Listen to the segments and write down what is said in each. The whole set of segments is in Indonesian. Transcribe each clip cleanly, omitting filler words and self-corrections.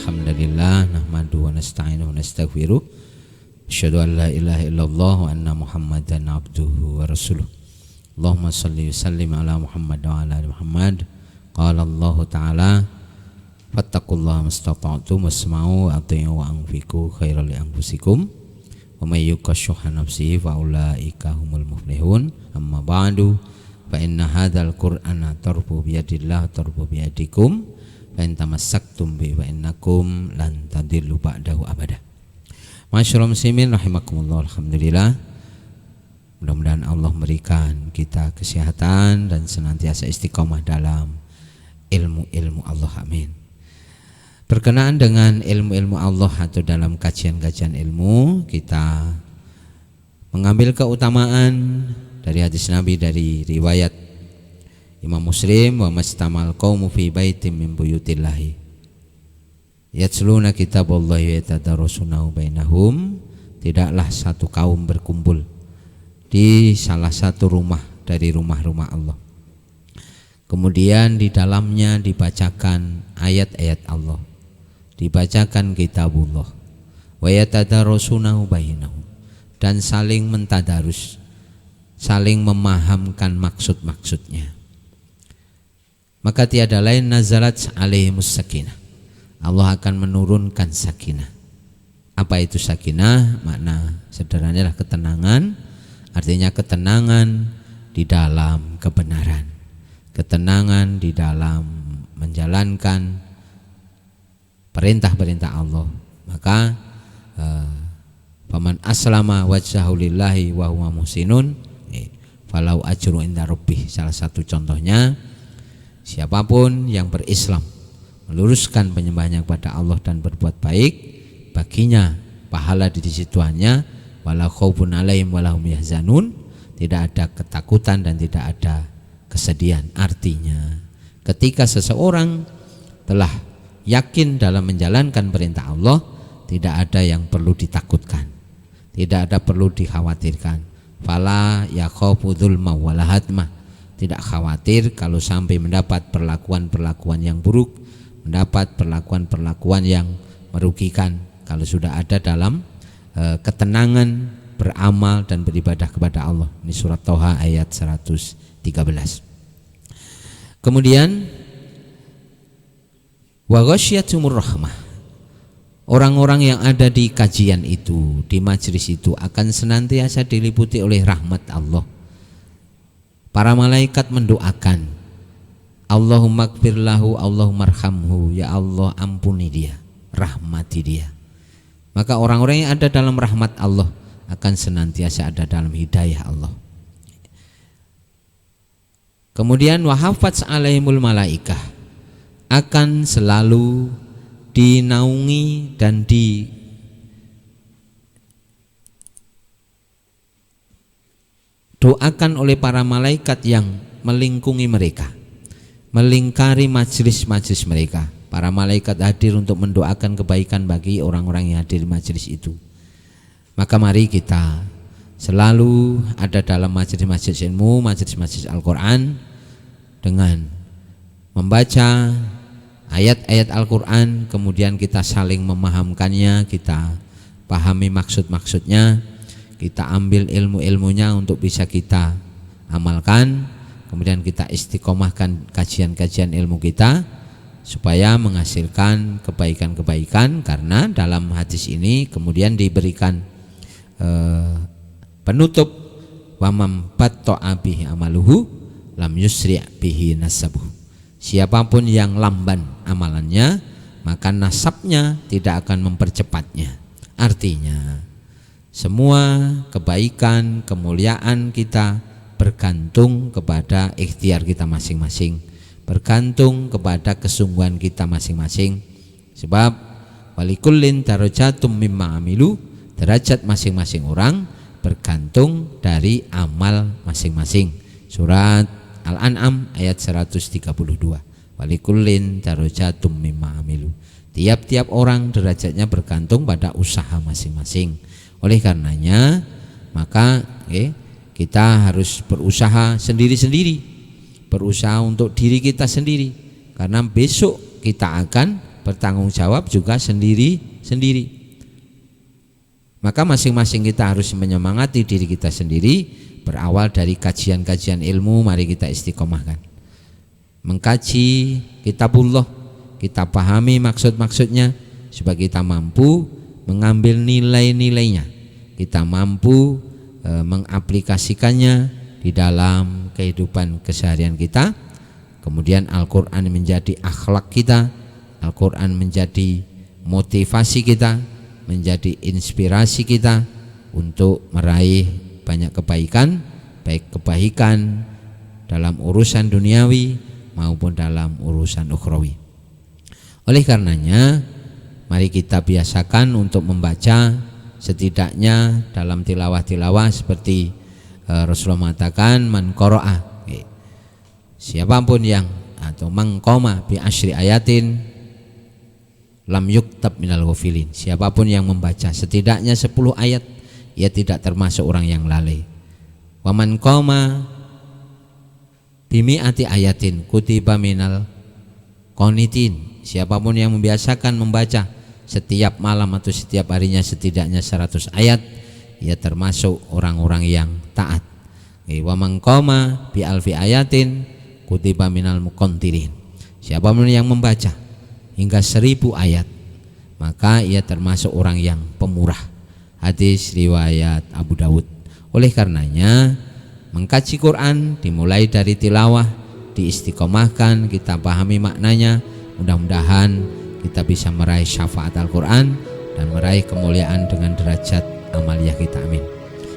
alhamdulillah nahmadu wa nasta'inuhu wa nastaghfiruh. Asyhadu an la ilaha illallah wa anna Muhammadan abduhu wa rasuluh. Allahumma shalli wa sallim ala Muhammad wa ala ali Muhammad. Qala Allah Ta'ala fattaqullaha mastata'tum wasma'u wa ati'u wa anfiqu khairal li anfusikum wa may yuqashuha nafsihi fa ulaika humul muflihun. Amma ba'du fa inna hadzal qur'ana tarbu biyadillah tarbu biyadikum fa in tamassaktum bi wa innakum lan tadillu ba'dahu abada. Masyaallah muslimin rahimakumullah. Alhamdulillah, mudah-mudahan Allah memberikan kita kesehatan dan senantiasa istiqomah dalam ilmu-ilmu Allah, amin. Berkenaan dengan ilmu-ilmu Allah atau dalam kajian-kajian ilmu, kita mengambil keutamaan dari hadis Nabi dari riwayat Imam Muslim, wa mastamal qaumu fi baitin min buyutillahi yatsluna kitaballahi wa yatadarasunahu bainahum. Tidaklah satu kaum berkumpul di salah satu rumah dari rumah-rumah Allah, kemudian di dalamnya dibacakan ayat-ayat Allah, dibacakan kitabullah, wa yatadarasunahu bainahum, dan saling mentadarus, saling memahamkan maksud-maksudnya. Maka tiada lain nazalat alaihimus sakinah, Allah akan menurunkan sakinah. Apa itu sakinah? Makna sederhananya adalah ketenangan. Artinya ketenangan di dalam kebenaran, ketenangan di dalam menjalankan perintah-perintah Allah. Maka faman aslama wajhahu lillahi wa huwa muhsinun falau ajru inda rabbih. Salah satu contohnya, siapapun yang berislam, meluruskan penyembahnya kepada Allah dan berbuat baik, baginya pahala di sisi Tuhannya, wala khaufun alaihim wala hum yahzanun, tidak ada ketakutan dan tidak ada kesedihan. Artinya, ketika seseorang telah yakin dalam menjalankan perintah Allah, tidak ada yang perlu ditakutkan, tidak ada perlu dikhawatirkan. Fala yakhafu dzulma wala hadma, tidak khawatir kalau sampai mendapat perlakuan-perlakuan yang buruk, mendapat perlakuan-perlakuan yang merugikan, kalau sudah ada dalam ketenangan beramal dan beribadah kepada Allah. Ini surat Toha ayat 113. Kemudian wa ghasyiatumur rahmah, orang-orang yang ada di kajian itu, di majelis itu akan senantiasa diliputi oleh rahmat Allah. Para malaikat mendoakan, Allahumma gfir lahu, Allahumma arhamhu, ya Allah ampuni dia, rahmati dia. Maka orang-orang yang ada dalam rahmat Allah akan senantiasa ada dalam hidayah Allah. Kemudian wahafats alaihimul malaikah, akan selalu dinaungi dan didoakan oleh para malaikat yang melingkungi mereka, melingkari majlis-majlis mereka. Para malaikat hadir untuk mendoakan kebaikan bagi orang-orang yang hadir di majlis itu. Maka mari kita selalu ada dalam majlis-majlis ilmu, majlis-majlis Al-Quran, dengan membaca ayat-ayat Al-Quran, kemudian kita saling memahamkannya, kita pahami maksud-maksudnya, kita ambil ilmu-ilmunya untuk bisa kita amalkan, kemudian kita istiqomahkan kajian-kajian ilmu kita supaya menghasilkan kebaikan-kebaikan. Karena dalam hadis ini kemudian diberikan penutup, wa man batta'a bihi amaluhu lam yusri' bihi nasabuh. Siapapun yang lamban amalannya, maka nasabnya tidak akan mempercepatnya. Artinya semua kebaikan, kemuliaan kita bergantung kepada ikhtiar kita masing-masing, bergantung kepada kesungguhan kita masing-masing. Sebab walikullin darajatum mimma amilu, derajat masing-masing orang bergantung dari amal masing-masing. Surat Al-An'am ayat 132. Walikullin darajatum mimma amilu, tiap-tiap orang derajatnya bergantung pada usaha masing-masing. Oleh karenanya maka kita harus berusaha sendiri-sendiri, berusaha untuk diri kita sendiri, karena besok kita akan bertanggung jawab juga sendiri-sendiri. Maka masing-masing kita harus menyemangati diri kita sendiri. Berawal dari kajian-kajian ilmu, mari kita istiqomahkan mengkaji kitabullah, kita pahami maksud-maksudnya supaya kita mampu mengambil nilai-nilainya, kita mampu mengaplikasikannya di dalam kehidupan keseharian kita. Kemudian Al-Quran menjadi akhlak kita, Al-Quran menjadi motivasi kita, menjadi inspirasi kita untuk meraih banyak kebaikan, baik kebaikan dalam urusan duniawi maupun dalam urusan ukhrawi. Oleh karenanya, mari kita biasakan untuk membaca setidaknya dalam tilawah-tilawah seperti Rasulullah mengatakan, man qara'a, siapapun yang atau mangqama bi asyri ayatin lam yuktab minal ghafilin, siapapun yang membaca setidaknya 10 ayat, ia tidak termasuk orang yang lalai. Wa man qama bi mi'ati ayatin kutiba minal qanitin, siapapun yang membiasakan membaca setiap malam atau setiap harinya setidaknya 100 ayat, ia termasuk orang-orang yang taat. Wa man qama bi alfi ayatin kutiba minal muqantirin, siapapun yang membaca hingga 1000 ayat, maka ia termasuk orang yang pemurah. Hadis riwayat Abu Dawud. Oleh karenanya, mengkaji Quran dimulai dari tilawah, diistiqomahkan, kita pahami maknanya. Mudah-mudahan kita bisa meraih syafaat Al-Quran dan meraih kemuliaan dengan derajat amaliyah kita. Amin.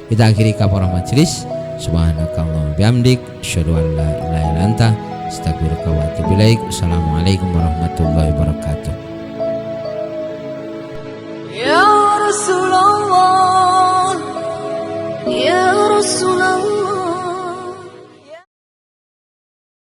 Kita akhiri kafarah majelis. Subhanakallahumma bihamdik, asyhadu an la ilaha illa anta, astaghfiruka wa atubu ilaik. Assalamualaikum warahmatullahi wabarakatuh.